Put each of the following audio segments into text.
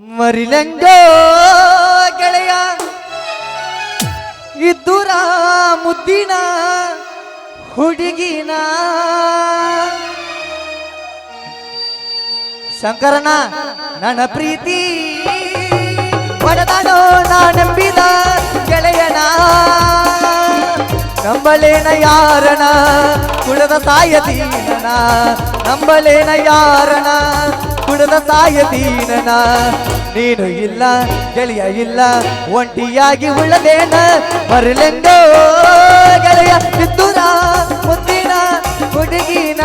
ಮರಿಲಂಗೋ ಗೆಳೆಯ ಇದ್ದುರ ಮುದ್ದಿನ ಹುಡುಗಿನ ಶಂಕರನ ನನ್ನ ಪ್ರೀತಿ ಪಡೆದನೋ ನಾ ನಂಬಿದ ಗೆಳೆಯನ ನಂಬಲೇನ ಯಾರನ ಕುಡದ ಸಾಯತೀನನ ನಂಬಲೇನ ಯಾರನ ಕುಡದ ಸಾಯತೀನನ ನೀನು ಇಲ್ಲ ಗೆಳೆಯ ಇಲ್ಲ ಒಂಟಿಯಾಗಿ ಉಳ್ಳದೇನ ಮರಲೆಂದೋ ಗೆಳೆಯ ಇದ್ದುರ ಮುದ್ದಿನ ಹುಡುಗಿನ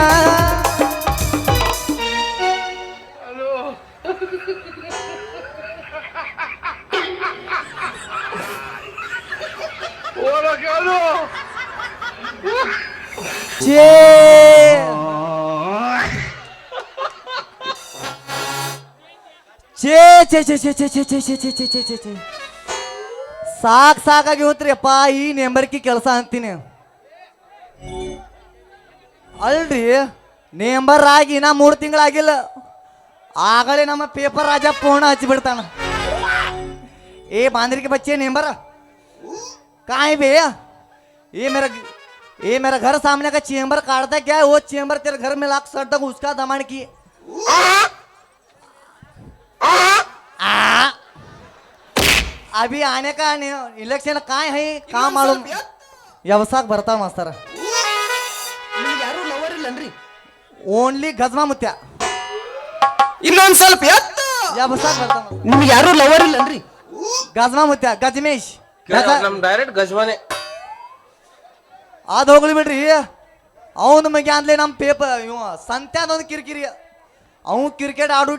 ಸಾಕಾಗಿ ಹೋತ್ರಿಯಪ್ಪ ಈ ನೆಂಬರ್ಕಿ ಕೆಲಸ ಅಂತೀನಿ ಅಲ್ರಿ ನೆಂಬರ್ ಆಗಿ ನಾ 3 ತಿಂಗಳಾಗಿಲ್ಲ ಆಗಲೇ ನಮ್ಮ ಪೇಪರ್ ರಾಜ ಫೋನ್ ಹಚ್ಚಿ ಬಿಡ್ತಾನ ए बांदर के बच्चे नेम्बर कहाँ है भैया ये मेरा घर सामने का चेम्बर काटता क्या है वो चेम्बर तेरे घर में लाख सर तक उसका दमन की अभी आने का इलेक्शन कहाँ है कहाँ मालूम व्यवसाय भरता मास्तर ओनली गजमा मुत्या ಇನ್ನೊಂದು ಸ್ವಲ್ಪ व्यवसाय भरता ನಿಮ್ಗೆ ಯಾರು ಲವರ್ ಇಲ್ಲನ್ರಿ ಗಜಮಾ ಮುತ್ಯ ಗಜಮೇಶ್ ನಮ್ ಡೈರೆಕ್ಟ್ ಗಜವಾನೆ ಅದ್ ಹೋಗ್ಲಿ ಬಿಡ್ರಿ ಅವನ ಮಗೆ ಅಂದ್ಲೆ ನಮ್ಮ ಪೇಪರ್ ಇವ ಸಂತ್ಯಾದೊಂದು ಕಿರಿಕಿರಿ ಅವ್ ಕ್ರಿಕೆಟ್ ಆಡೋ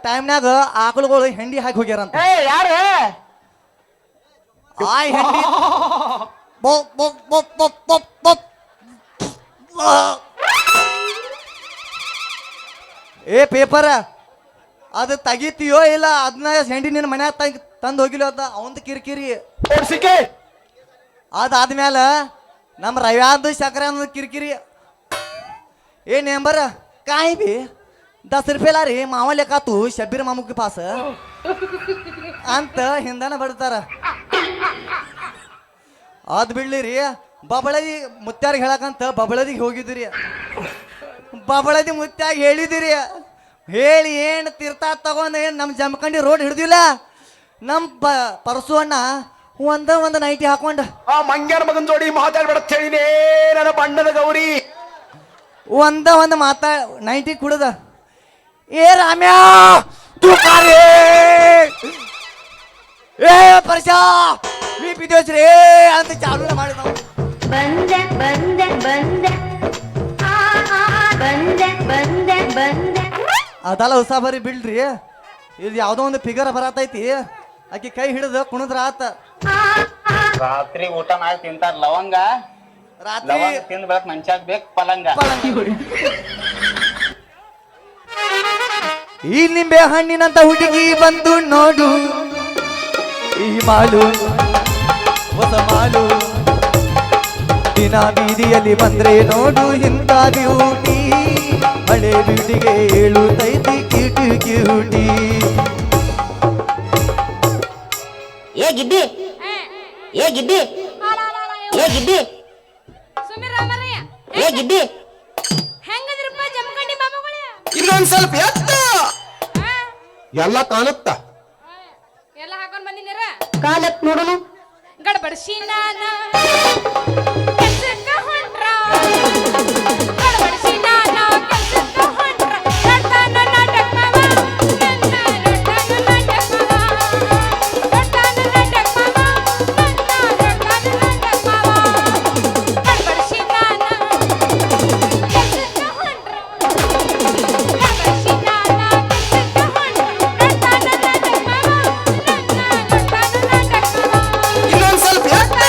ಟೈಮ್ನಾಗ ಆಕಳುಗಳು ಹೆಂಡಿ ಹಾಕಿ ಹೋಗ್ಯಾರಂತ ಯಾರು ಆ ಹೆಂಡಿ ಏ ಪೇಪರ್ ಅದು ತೆಗಿತೀಯೋ ಇಲ್ಲ ಅದನ್ನ ಹೆಂಡಿ ನಿನ್ನ ಮನ್ಯಾಗ ತಂದು ಹೋಗಿಲ್ಲ ಅಂತ ಅವಂದು ಕಿರಿಕಿರಿ ಅದಾದ್ಮೇಲೆ ನಮ್ಮ ರವ್ಯಾಂದು ಸಕ್ಕರೆ ಅನ್ನೋದು ಕಿರಿಕಿರಿ ए नेंबर काय भी 10 रुपये ला रे मावा लेका तू शब्बीर मामू के पास ಅಂತ ಹಿಂದನ ಬಡ್ತಾರ ಅದ್ ಬಿಡ್ಲಿ ರೀ ಬಬಳದಿ ಮುತ್ಯಾರಿಗೆ ಹೇಳಕಂತ ಬಬಳದಿಗೆ ಹೋಗಿದ್ರಿ ಬಬಳದಿ ಮುತ್ಯಾಗ ಹೇಳಿದಿರಿ ಹೇಳಿ ಏನು ತೀರ್ಥ ತಗೊಂಡು ಏನು ನಮ್ಮ ಜಮಖಂಡಿ ರೋಡ್ ಹಿಡ್ದಿಲ್ಲ ನಮ್ಮ ಪರಸು ಅಣ್ಣ ಒಂದು ನೈಟಿ ಹಾಕೊಂಡ ಆ ಮಂಗ್ಯಾನ ಮಗನ್ ಜೋಡಿ ಮಾತಾಡ್ಬೇಡ ಹೇಳಿನೇ ನನ್ನ ಬಣ್ಣದ ಗೌರಿ ಒಂದು ಮಾತಾ ನೈಟಿ ಕುಡ್ದ ಏ ರಾಮ್ಯ तू रे ए परशा मी पिदोच रे ಅಂತ ಚಾಲು ಮಾಡಿ ನಾವು ಬಂದೆ ಬಂದೆ ಬಂದೆ ಆ ಆ ಬಂದೆ ಬಂದೆ ಬಂದೆ ಅದಲ್ಲ ಹೊಸಬರಿ ಬಿಡ್ರಿ ಇದು ಯಾವುದೋ ಒಂದು ಫಿಗರ್ ಬರತೈತಿ ಆಕಿ ಕೈ ಹಿಡಿದು ಕುಣಿದ್ರ ಆತ ರಾತ್ರಿ ಊಟ ಮಾಡಿ ತಿಂತಾರ ಲವಂಗ ರಾತ್ರಿ ತಿಂದ್ ಬೆಳಕ್ ಮಂಚಾಗ ಬೇಕು ಪಲಂಗ ಈ ನಿಂಬೆ ಹಣ್ಣಿನಂತ ಹುಡುಗಿ ಬಂದು ನೋಡು ಈ ಮಾಲು ಹೊಸ ಮಾಲು ದಿನ ಬೀದಿಯಲ್ಲಿ ಬಂದ್ರೆ ನೋಡು ಇಂಥ ಬ್ಯೂಟಿ ಹಳೆ ಬ್ಯೂಟಿಗೆ ಹೇಳುತ್ತೈತಿ ಕ್ಯೂಟಿ ಕ್ಯೂಟಿ ಏ ಗಿಡ್ಡಿ ಏ ಗಿಡ್ಡಿ ಏ ಗಿಡ್ಡಿ ಏ ಗಿಡ್ಡಿ ಹೆಂಗದ್ರಪ್ಪ ಜಮಖಂಡಿ ಬಾಬುಗಳೇ ಇನ್ನೊಂದ್ ಸ್ವಲ್ಪ ಎತ್ತ ಎಲ್ಲ ಕಾಣುತ್ತ ಎಲ್ಲ ಹಾಕೊಂಡ್ ಬಂದಿದ್ದೀರ ಕಾಲತ್ ನೋಡೋನು ಗಡಬಡಿಸಿ ನಾನ ಕೆಲ್ಸಕ್ಕ ಹೊಂಟ್ರ ಗಡಬಡಿಸಿ ನಾನ ಕೆಲ್ಸಕ್ಕ ಹೊಂಟ್ರ ನಡ್ತಾನ ನಾಟಕ ಮಾವ ನನ್ನ ನಡ್ತಾನ ನಾಟಕ ಮಾವ ನಡ್ತಾನ ನಾಟಕ ಮಾವ ನನ್ನ ನಡ್ತಾನ ನಾಟಕ ಮಾವ ಗಡಬಡಿಸಿ ನಾನ ಕೆಲ್ಸಕ್ಕ ಹೊಂಟ್ರ ಗಡಬಡಿಸಿ ನಾನ ಕೆಲ್ಸಕ್ಕ ಹೊಂಟ್ರ ನಡ್ತಾನ ನಾಟಕ ಮಾವ ನನ್ನ ನಡ್ತಾನ ನಾಟಕ ಮಾವ ಇನ್ನೊಂದ್ ಸ್ವಲ್ಪ ಎತ್ತ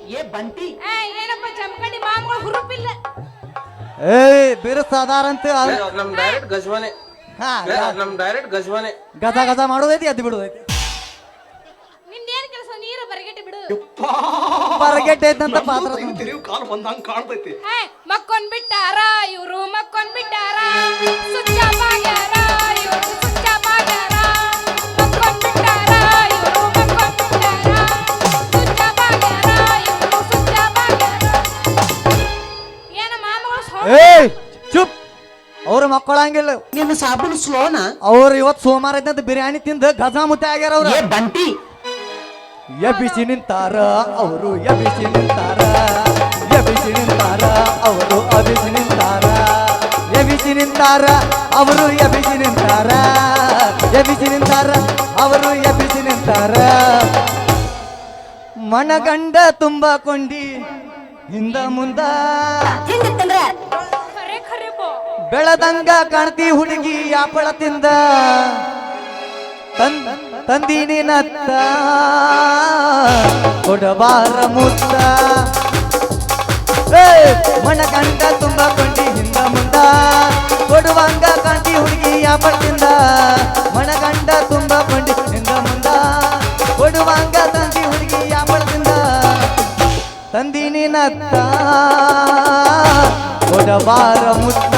ಏ ಬಂಟಿ ಏನಪ್ಪ ಜಮಖಂಡಿ ಮಾಮಗಳು ಹುರುಪಿಲ್ಲ ಏ ಬೇರೆ ಸಾಧಾರಣ ನಮ್ ಡೈರೆಕ್ಟ್ ಗಜವಾನೆ ಹಾ ನಮ್ ಡೈರೆಕ್ಟ್ ಗಜವಾನೆ ಗದ ಗದ ಮಾಡೋದೈತಿ ಅದ್ದು ಬಿಡೋದೈತಿ ನಿಂದೇನ್ ಕೆಲಸ ನೀರು ಬರಗೆಟ್ಟಿ ಬಿಡು ಹೊರಗೆಟ್ಟೈತಂತ ಪಾತ್ರ ತಿರುವು ಕಾಲು ಬಂದಂಗ ಕಾಣ್ತೈತಿ ಮಕ್ಕೊಂಡ್ ಬಿಟ್ಟಾರ ಏಯ್ ಚುಪ್ ಅವ್ರ ಮಕ್ಕಳಂಗಿಲ್ಲ ನಿನ್ನ ಸಾಬೂನು ಸ್ಲೋನಾ ಅವ್ರು ಇವತ್ತು ಸೋಮವಾರ ಇದ್ದಂತ ಬಿರಿಯಾನಿ ತಿಂದು ಗಜಾಮುತ್ತೆ ಆಗ್ಯಾರ ಅವ್ರು ಏ ಬಂಟಿ ಎಬ್ಬಿಸಿ ನಿಂತಾರ ಅವರು ಎಬ್ಬಿಸಿ ನಿಂತಾರ ಎಬ್ಬಿಸಿ ನಿಂತಾರ ಅವರು ಅಬಿಸಿ ನಿಂತಾರ ಎಬ್ಬಿಸಿ ನಿಂತಾರ ಅವರು ಎಬ್ಬಿಸಿ ನಿಂತಾರ ಎಬ್ಬಿಸಿ ನಿಂತಾರ ಅವರು ಎಬ್ಬಿಸಿ ನಿಂತಾರ ಮನಗಂಡ ತುಂಬ ಕೊಂಡಿ ಹಿಂದ ಮುಂದ ಹಿಂಗತ್ತಂದ್ರ ಖರೆ ಖರೆ ಬೋ ಬೆಳದಂಗ ಕಾಣ್ತಿ ಹುಡುಗಿ ಯಾಪಳ ತಿಂದ ತಂದೀನಿ ನತ್ತ ಕೊಡಬಾರ ಮುತ್ತ ಮನಗಂಡ ತುಂಬ ಕೊಂಡಿ ಹಿಂದ ಮುಂದ ಕೊಡುವಂಗ ಕಾಣ್ತಿ ಹುಡುಗಿ ಯಾಪಳ ತಿಂದ ಮನಗಂಡ ತುಂಬ ಕೊಂಡಿ ಹಿಂದ ಮುಂದ ಕೊಡುವಂಗ ತಂದಿ ಹುಡುಗಿ ಯಾಪಳ ತಿಂದ ತಂದೀನಿ ನತ್ತ ಕೊಡಬಾರ ಮುತ್ತ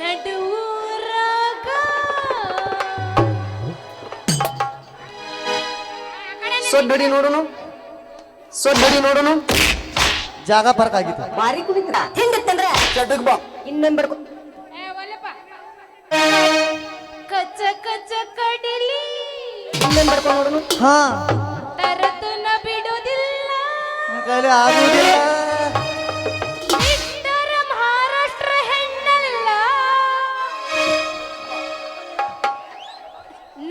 ನಡುರಾಗ ಸೊಡ್ಡಡಿ ನೋಡುನು ಸೊಡ್ಡಡಿ ನೋಡುನು ಜಾಗ ಫರ್ಕ್ ಆಗಿತ್ತು ಬಾರಿ ಕುಡಿತ್ರ ಹಿಂಗತ್ತಂದ್ರ ಚಟಕ್ ಬಾ ಇನ್ನೊಂದ್ ಬಡ್ಕೊ ಏ ಒಲ್ಲಪ್ಪ ಕಚ್ಚ ಕಚ್ಚ ಕಡಿಲಿ ಇನ್ನೊಂದ್ ಬಡ್ಕೊ ನೋಡುನು ಹಾ ತರತನ ಬಿಡುವುದಿಲ್ಲ ಕೈಲಿ ಆಗುದಿಲ್ಲ ಇಷ್ಟರ ಮಹಾರಾಷ್ಟ್ರ ಹೆಣ್ಣಲ್ಲ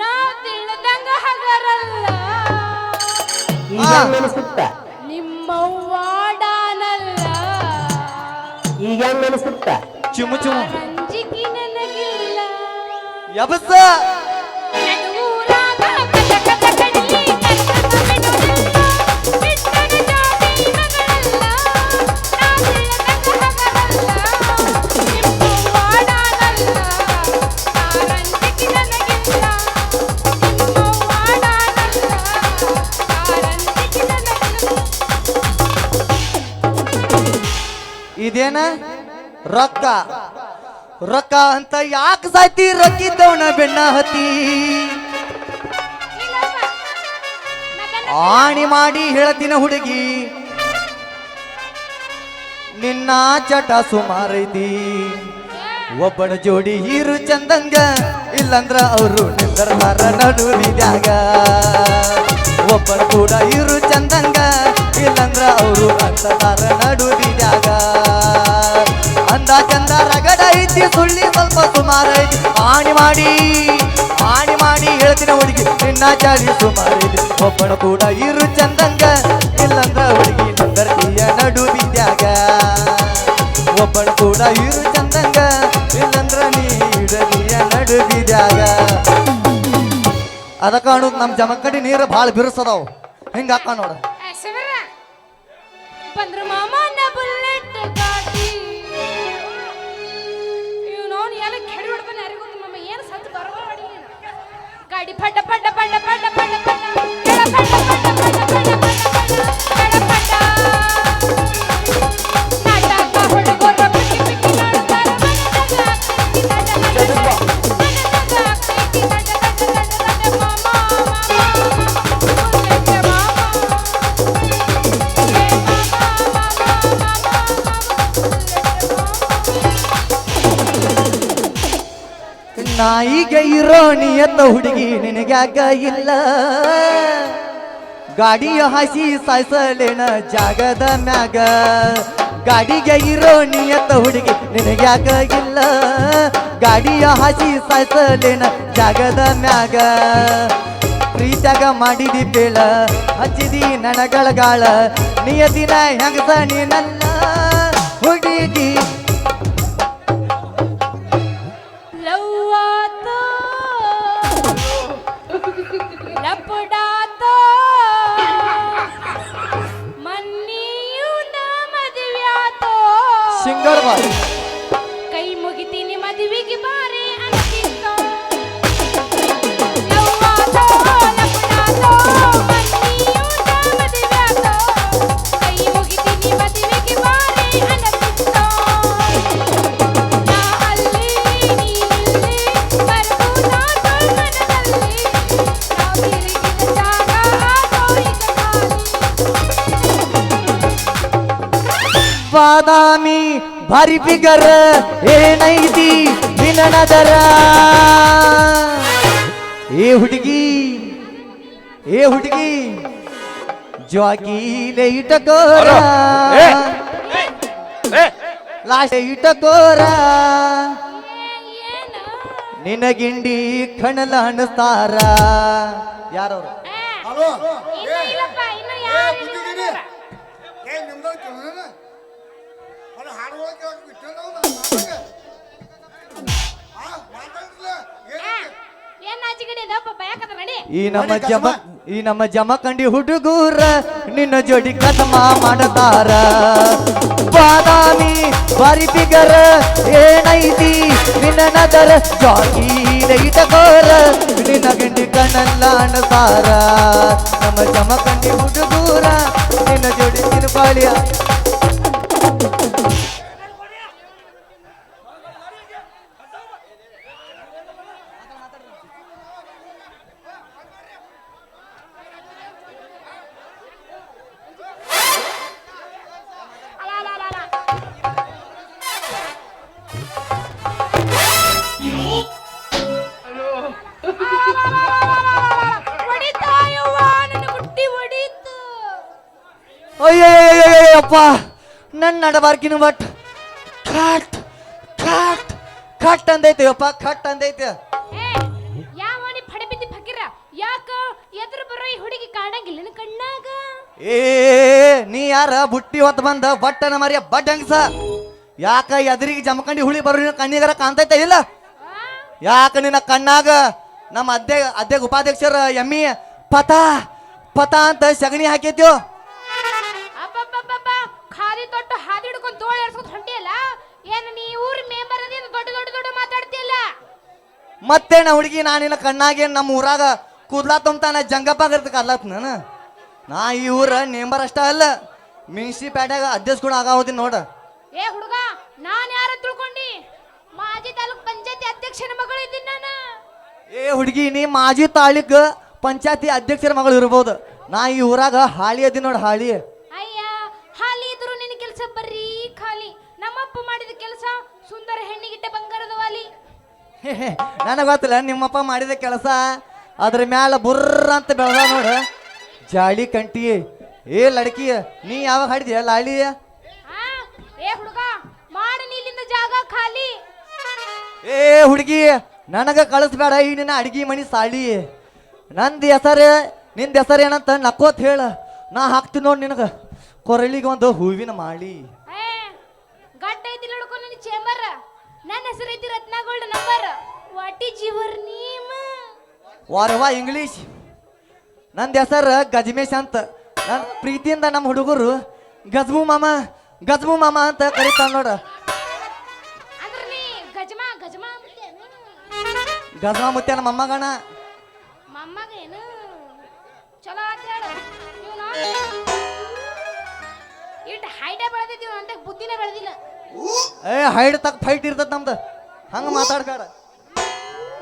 ನಾವ್ ತಿಳಿದಂಗ ಹಗರಲ್ಲ ಈಗ ನೆನಸುತ್ತ ನಿಮ್ಮವ್ವಾಡಾನಲ್ಲ ಈಗ ನೆನಸುತ್ತ ಚುಮು ಚುಮು ರಂಜಿಕಿ ನನಗಿಲ್ಲ ಯಬಸ್ಸ ನಡುರಾಗ ಕಚ ಕಚ ಕಡಿಲಿ ತರತನ ಬಿಡುವುದಿಲ್ಲ ಇಷ್ಟರ ಜಾತಿ ಮಗಳಲ್ಲ ನಾವ್ ತಿಳಿದಂಗ ಹಗರಲ್ಲ ನಿಮ್ಮವ್ವಾಡಾನಲ್ಲ ರಂಜಿಕಿ ನನಗಿಲ್ಲ ನಿಮ್ಮವ್ವಾಡಾನಲ್ಲ ರಂಜಿಕಿ ನನಗಿಲ್ಲ ಇದೇನ ರೊಕ್ಕ ರೊಕ್ಕ ಅಂತ ಯಾಕೆ ಸಾಯ್ತಿ ರೊಕ್ಕಿದ್ದವನ ಬೆಣ್ಣ ಹತ್ತಿ ಆಣಿ ಮಾಡಿ ಹೇಳ್ತಿನ ಹುಡುಗಿ ನಿನ್ನ ಚಟ ಸುಮಾರೈತಿ ಒಬ್ಬನ ಜೋಡಿ ಹೀರು ಚಂದಂಗ ಇಲ್ಲಂದ್ರ ಅವರು ನಿಂದರ್ತಾರ ನಡುವಿದ್ಯಾಗ ಒಬ್ಬನ ಕೂಡ ಇರು ಚಂದಂಗ ಇಲ್ಲಂದ್ರ ಅವರು ಅಂತದಾರ ನಡುವಿದ್ಯಾಗ ಅಂದ ಚಂದ ರಗಡ ಐತಿ ಸುಳ್ಳಿ ಸ್ವಲ್ಪ ಸುಮಾರ ಐತಿ ಆಣಿ ಮಾಡಿ ಹೇಳ್ತಿನ ಹುಡುಗಿ ನಿನ್ನ ಚಾಡಿ ಸುಮಾರ ಐತಿ ಒಬ್ಬನ ಕೂಡ ಇರು ಚಂದಂಗ ಇಲ್ಲಂದ್ರ ಹುಡುಗಿ ನಿಂದರ್ತೀಯ ನಡುವಿದ್ಯಾಗ ಒಬ್ಬನ ಕೂಡ ಇರು ಚಂದಂಗ ಇಲ್ಲಂದ್ರ ನೀ ಇಡಲಿಯ ನಡುವಿದ್ಯಾಗ ಅದಕ್ಕ ಅನ್ನೋದು ನಮ್ಮ ಜಮಕ್ಕಡಿ ನೀರು ಭಾಳ ಬಿರುಸದಾವ್ ಹಿಂಗ ಹಾಕ ನೋಡ ಶಿವರ ಬಂದ್ರ ಮಾಮನ ಬುಲೆಟ್ ಗಾಡಿ ಇವನೋನ್ ಎಲ್ಲ ಕೆಡಿ ಹೊಡ್ತಾನೆ ಯಾರಿಗೂ ಗೊತ್ತು ಮಾಮ ಏನು ಸತ್ತು ಬರಬರ ಮಾಡಿ ಗಾಡಿ ಪಡ್ಡ ಪಡ್ಡ ಪಡ್ಡ ಪಡ್ಡ ಪಡ್ಡ ಪಡ್ಡ ಕೆಳ ಪಡ್ಡ ಪಡ್ಡ ಪಡ್ಡ ಪಡ್ಡ ಪಡ್ಡ ಕೆಳ ಪಡ್ಡ ನಾಟಕ ಹುಡುಗರ ಪಿಕ್ಕಿ ಪಿಕ್ಕಿ ನಾಡ್ತಾರ ನಾಯಿಗೆ ಇರೋ ನಿಯತ್ತ ಹುಡುಗಿ ನಿನಗ್ಯಾಕ ಇಲ್ಲ ಗಾಡಿಯ ಹಾಸಿ ಸಾಯ್ಸಲೇನ ಜಾಗದ ಮ್ಯಾಗ ಗಾಡಿಗೆ ಇರೋ ನಿಯತ್ತ ಹುಡುಗಿ ನಿನಗ್ಯಾಕ ಇಲ್ಲ ಗಾಡಿಯ ಹಾಸಿ ಸಾಯ್ಸಲೇನ ಜಾಗದ ಮ್ಯಾಗ ಪ್ರೀತ್ಯಾಗ ಮಾಡಿದಿ ಬೇಳ ಹಚ್ಚಿದಿ ನನಗಳಗಾಳ ನಿಯತಿನ ಹೆಂಗಸ ನೀನಲ್ಲ ಹುಡುಗಿ ಲವ್ವಾತೋ ಲಪಡಾತೋ ಮನ್ನಿಯುನ ಮದುವ್ಯಾತೋ ಸಿಂಗರ್ ಬಾಯ್ ಕೈ ಮುಗಿತೀನಿ ಮದುವೆಗೆ ಬಾರೆ ಅಂತಿತ್ತೋ ಲವ್ವಾತೋ ಲಪಡಾತೋ ಮನ್ನಿಯುನ ಮದುವ್ಯಾತೋ ಕೈ ಮುಗಿತೀನಿ ಮದುವೆಗೆ ಬಾರೆ ಅಂತಿತ್ತೋ ನಾ ಅಲ್ಲಿ ನೀ ಇಲ್ಲಿ ಬರ್ಬೋದಾತೋ ಮನದಲ್ಲಿ ನಾವು ತಿರುಗಿದ ಜಾಗ ಆತೋ ಈಗ ಖಾಲಿ ಬಾದಾಮಿ ಭಾರಿ ಬಿಗರ ಏನೈತಿ ನಿನ್ನ ನಜರ ಏ ಹುಡುಗಿ ಜಾಗಿಲೆ ಇಟಕೋರ ಲಾಸ್ಟ್ ಇಟಕೋರ ಏನು ನಿನ್ನ ಗಿಂಡಿ ಕಣಲ ಅನಸ್ತಾರ ಯಾರವ್ರು ಹಲೋ ಇನ್ನು ಇಲ್ಲಪ್ಪ ಇನ್ನು ಏ ಯಾರು ಬುದ್ಧಿಗಿರಿ ಏ ನಿಮ್ದು ಕೇಳೋಣ ಅಲ್ಲ ಹಾಡುಗಳು ಕೇಳಕ್ಕೆ ಬಿಟ್ಟು ನಾವು ಮಾತಾಡಿಲ್ಲ ಏನ್ ನಾಚಿಗಡಿ ಅದಪ್ಪ ಬಯಕದ ನಡಿ ಈ ನಮ್ಮ ಜಮಖಂಡಿ ಹುಡುಗೂರ ನಿನ್ನ ಜೋಡಿ ಕದಮ ಮಾಡತಾರ ಬಾದಾಮಿ ಬಾರಿ ಬಿಗರ ಏನೈತಿ ನಿನ್ನ ನದರ ಜಾಗೀರ ಇಟಕೋರ ನಿನ್ನ ಗಂಡಿ ಕಣ್ಣಲ್ಲ ಅಣಸಾರ ನಮ್ಮ ಜಮಖಂಡಿ ಹುಡುಗೂರ ನಿನ್ನ ಜೋಡಿ ತಿರುಪಾಳಿಯ ಅಲ ಅಲ ಅಲ ಅಲ ಹೊಡಿತಾ ಯವ್ವ ನನ್ನ ಗುಟ್ಟಿ ಹೊಡಿತು ಅಯ್ಯಯ್ಯಪ್ಪ ನನ್ನ ನಡಬಾರ್ಕಿನ ಬಟ್ ಕಟ್ ಕಟ್ ಕಟ್ ಅಂದೈತೆ ಅಪ್ಪ ಕಟ್ ಅಂದೈತೆ ಏ ಯಾವನಿ ಫಡೆ ಬಿದ್ದಿ ಫಕೀರ ಯಾಕ ಎದುರು ಬರೋ ಈ ಹುಡುಗಿ ಕಾಣಂಗಿಲ್ಲ ನಿನ್ನ ಕಣ್ಣಾಗ ಏ ನೀ ಯಾರ ಬುಟ್ಟಿ ಹೊತ್ತು ಬಂದ ಬಟ್ಟನ ಮರಿಯ ಬಡ್ ಹಂಗಸ ಯಾಕ ಎದುರಿಗೆ ಜಮಖಂಡಿ ಹುಳಿ ಬರೋ ನಿನ್ನ ಕಣ್ಣಿಗರ ಕಾಣ್ತೈತೆ ಇಲ್ಲ ಯಾಕ ನಿನ್ನ ಕಣ್ಣಾಗ ನಮ್ಮ ಅಧ್ಯಕ್ಷ ಉಪಾಧ್ಯಕ್ಷರ ಎಮ್ಮಿ ಪತ ಅಂತ ಸಗಣಿ ಹಾಕೈತ್ಯೋ ಅಬ್ಬಬ್ಬಬ್ಬಬ್ಬ ಖಾಲಿ ತೊಟ್ಟು ಹಾದಿ ಹಿಡ್ಕೊಂಡು ತೋಳ ಏರ್ಸ್ಕೊಂಡು ಹೊಂಟಿಯಲ್ಲ ಏನು ನೀ ಊರ ಮೆಂಬರ್ ಅದಿ ದೊಡ್ಡ ಮಾತಾಡ್ತಿಯಲ್ಲ ಮತ್ತೇನ ಹುಡುಗಿ ನಾ ನಿನ್ನ ಕಣ್ಣಾಗೆ ನಮ್ಮ ಊರಾಗ ಕೂದ್ಲಾ ತುಂಬ್ತಾನ ಜಂಗಪ್ಪ ಅಲ್ಲತ್ ನಾನು ನಾ ಈ ಊರ ನೇಂಬರ್ ಅಷ್ಟ ಅಲ್ಲ ಮುನ್ಸಿಪಾಲ್ಟಿಯಾಗ ಅಧ್ಯಕ್ಷ ಕೂಡ ಆಗೋದಿನ ನೋಡ ಏ ಹುಡುಗ ನಾನ್ ಯಾರ ತಿಳ್ಕೊಂಡಿ ಮಾಜಿ ತಾಲೂಕ್ ಪಂಚಾಯತಿ ಅಧ್ಯಕ್ಷನ ಮಗಳು ಇದ್ದೀನಿ ನಾನು ಏ ಹುಡುಗಿ ನೀ ಮಾಜಿ ತಾಲೂಕ್ ಪಂಚಾಯತಿ ಅಧ್ಯಕ್ಷರ ಮಗಳು ಇರ್ಬೋದು ನಾ ಈ ಊರಾಗ ಹಾಳಿ ಅದಿ ನೋಡ ಹಾಳಿ ಅಯ್ಯ ಹಾಲಿ ಇದ್ರು ನಿನ್ನ ಕೆಲಸ ಬರೀ ಖಾಲಿ ನಮ್ಮಪ್ಪ ಮಾಡಿದ ಕೆಲಸ ಸುಂದರ ಹೆಣ್ಣಿಗಿಟ್ಟ ಬಂಗಾರದ ವಾಲಿ ನನಗೆ ಗೊತ್ತಿಲ್ಲ ನಿಮ್ಮಪ್ಪ ಮಾಡಿದ ಕೆಲಸ ಅದ್ರ ಮ್ಯಾಲ ಬುರ್ರ ಅಂತ ಬೆಳೆದ ನೋಡ ಜಾಳಿ ಕಂಟಿ ಏ ಲಡ್ಕಿ ನೀ ಯಾವಾಗ ಹಾಡಿದ್ಯ ಲಾಳಿ ಆ ಏ ಹುಡುಗ ಮಾಡು ನೀ ಇಲ್ಲಿಂದ ಜಾಗ ಖಾಲಿ ಏ ಹುಡುಗಿ ನನಗ ಕಳಿಸ್ಬೇಡ ಈ ನಿನ್ನ ಅಡಿಗೆ ಮನಿ ಸಾಳಿ ನಂದು ನಿಂದ ಹೆಸರು ಏನಂತ ನಕ್ಕೋತ್ ಹೇಳ ನಾ ಹಾಕ್ತೀನಿ ನೋಡಿ ನಿನಗ ಕೊರಳಿಗೆ ಒಂದು ಹೂವಿನ ಮಾಳಿ ಏ ಗಡ್ಡ ಐತಿ ನೋಡ್ಕೊ ನಿನ್ನ ಚೇಂಬರ್ ನನ್ನ ಹೆಸರು ಐತಿ ರತ್ನಗೋಲ್ಡ್ number what is your name ವಾರವಾ ಇಂಗ್ಲೀಷ್ ನಂದು ಹೆಸರು ಗಜಮೇಶ್ ಅಂತ ನನ್ನ ಪ್ರೀತಿಯಿಂದ ನಮ್ಮ ಹುಡುಗರು ಗಜ್ಮು ಮಾಮ ಅಂತ ಕರೀತಾನ ನೋಡ ಅಂದ್ರೆ ನೀ ಗಜಮಾ ಅಂತೀಯೇನು? ಗಜ್ಮಾ ಮುತ್ಯನ ಮೊಮ್ಮಗಣ ಮೊಮ್ಮಗ ಏನು ಚಲೋ ಆತ ಹೇಳು ಇವ್ನು ಇಟ್ಟು ಹೈಟೇ ಬೆಳೆದಿದ್ದೀವಿ ಅಂತ ಬುದ್ಧಿನೇ ಬೆಳೆದಿಲ್ಲ ಏ ಹೈಡ್ ತಕ್ಕ ಫೈಟ್ ಇರ್ತದ ನಮ್ದು ಹಂಗ ಮಾತಾಡ್ಬೇಡ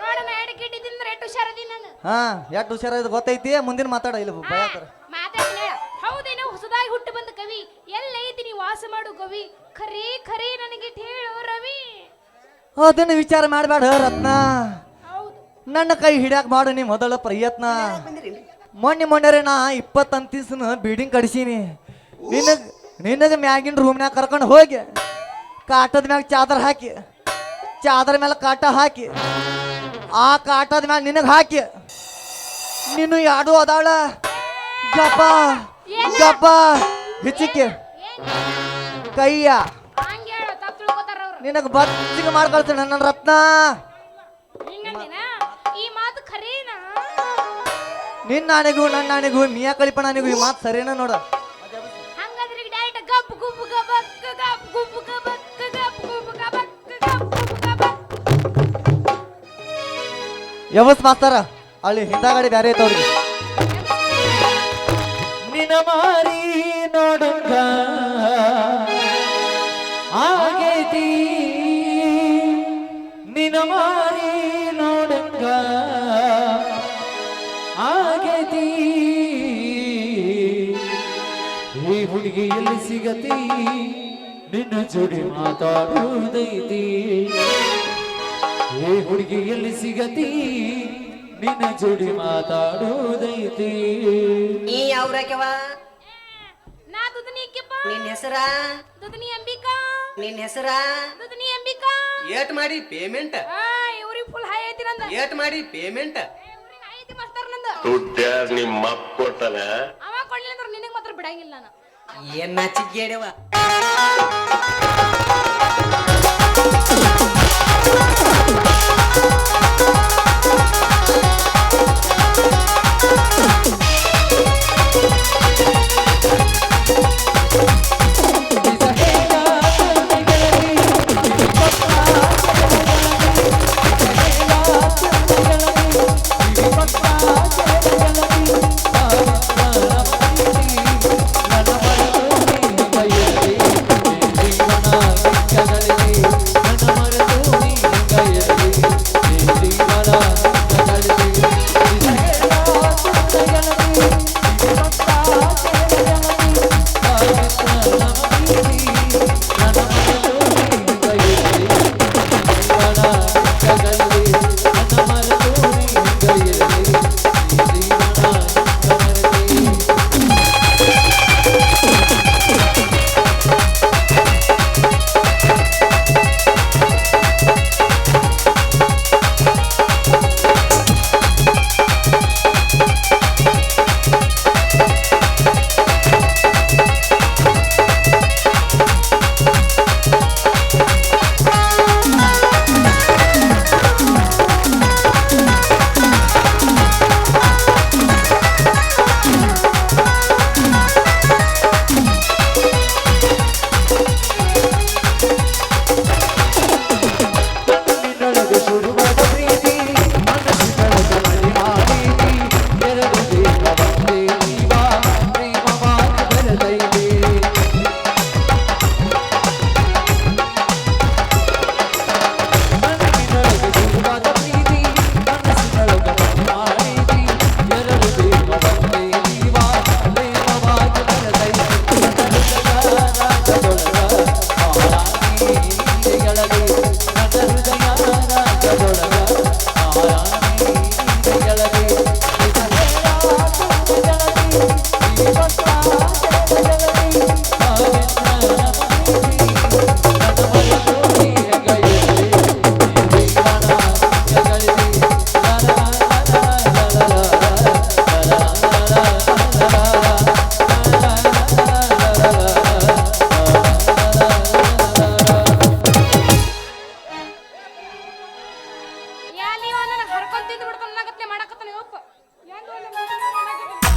ನೋಡೋಣ ಎರಡು ಕಿಟ್ಟಿ ತಿಂದ್ರೆ ಎಷ್ಟು ಹುಷಾರದೀನಿ ನಾನು ಹಾ ಎಷ್ಟು ಹುಷಾರ ಗೊತ್ತೈತಿ ಮುಂದಿನ ಮಾತಾಡ ಇಲ್ಲ ಭಯಕರ ಮಾತಾಡ್ತೀನಿ ಹೇಳ ಹೌದೇನೋ ಹೊಸದಾಗಿ ಹುಟ್ಟು ಬಂದ ಕವಿ ಎಲ್ಲೈತಿ ನೀವು ವಾಸ ಮಾಡು ಕವಿ ಖರೇ ನನಗೆ ಹೇಳು ರವಿ ಅದನ್ನ ವಿಚಾರ ಮಾಡಬೇಡ ರತ್ನ ಹೌದು ನನ್ನ ಕೈ ಹಿಡ್ಯಾಕ ಮಾಡು ನೀ ಮೊದಲ ಪ್ರಯತ್ನ ಮೊನ್ನೆ ನಾ 20 ಅಂತಿಸ್ನ ಬಿಲ್ಡಿಂಗ್ ಕಡಿಸೀನಿ ನಿನಗ ಮ್ಯಾಗಿನ ರೂಮ್ನ್ಯಾಗ ಕರ್ಕೊಂಡು ಹೋಗಿ ಕಾಟದ ಮ್ಯಾಗ ಚಾದರ ಮೇಲೆ ಕಾಟ ಹಾಕಿ ಆ ಕಾಟದ ಮ್ಯಾಗ ನಿನಗೆ ಹಾಕಿ ನೀನು ಯಾಡು ಅದಾಳ ಗಪ್ಪ ಹಿಚ್ಚಿಕೆ ಕೈಯ ಹಂಗೆ ಹೇಳು ತಪ್ಪು ತಿಳ್ಕೊತಾರ ಅವ್ರು ನಿನಗೆ ಬಚ್ಚಿಗೆ ಮಾಡ್ಕೊಳ್ತೇನೆ ನನ್ನ ರತ್ನ ಹಿಂಗಂದಿನ ಈ ಮಾತು ಖರೇನಾ ನಿನ್ನ ಆನೆಗೂ ನನ್ನ ಆನೆಗೂ ಮಿಯಾ ಕಳಿಪಣ ಆನೆಗೂ ಈ ಮಾತು ಸರಿನಾ ನೋಡ ಹಂಗಂದ್ರೆ ಡೈರೆಕ್ಟ್ ಗಪ್ ಗುಬ್ ಗಬಕ್ ಗಪ್ ಗುಬ್ ಗಬಕ್ ಗಪ್ ಗುಬ್ ಗಬಕ್ ಗಪ್ ಗುಬ್ ಗಬಕ್ ಯಾವತ್ ಮಾಸ್ತಾರ ಅಲ್ಲಿ ಹಿಂದಾಗಡೆ ಬ್ಯಾರೆ ಐತವ್ರಿಗೆ ನಿನ ಮಾರಿ ನೋಡಂಗ ಆಗೈತಿ ನಿನ ಮಾರಿ ನೋಡಂಗ ಆಗೈತಿ ಈ ಹುಡುಗಿ ಎಲ್ಲಿ ಸಿಗತಿ ನಿನ್ನ ಜೋಡಿ ಮಾತಾಡುವುದೈತಿ ಏ ಹುಡುಗಿ ಎಲ್ಲಿ ಸಿಗತಿ ನಿನ್ನ ಜೋಡಿ ಮಾತಾಡುವುದೈತಿ ನೀ ಯಾವ್ರಕ್ಯವ ನಾ ದುದನಿ ಅಕ್ಕಿಪ್ಪ ನಿನ್ ಹೆಸರ ದುದನಿ ಅಂಬಿಕಾ ನಿನ್ ಹೆಸರ ದುದನಿ ಅಂಬಿಕಾ ಏಟ್ ಮಾಡಿ ಪೇಮೆಂಟ್ ಇವ್ರಿಗೆ ಫುಲ್ ಹೈ ಐತಿ ನಂದ ಏಟ್ ಮಾಡಿ ಪೇಮೆಂಟ್ ಇವ್ರಿಗೆ ಹೈ ಐತಿ ಮಸ್ತರ್ ನಂದ ದುಡ್ಡ್ಯಾರ್ ನಿಮ್ಮ ಅಪ್ಪ ಕೊಡ್ತಾನ ಅವ ಕೊಡ್ಲಿಲ್ಲ ಅಂದ್ರೆ ನಿನಗೆ ಮಾತ್ರ ಬಿಡಂಗಿಲ್ಲ ನಾನು ಏನ್ ನಾಚಿಗೇಡವ ಯಾ ನೀವು ನನ್ನ ಹರ್ಕೊಂಡ್ ತಿಂದು ಬಿಡ್ತಾನ ಅನ್ನಕತ್ಲೆ ಮಾಡಕತ್ತಾನ ಯಪ್ಪ ಹೆಂಗ್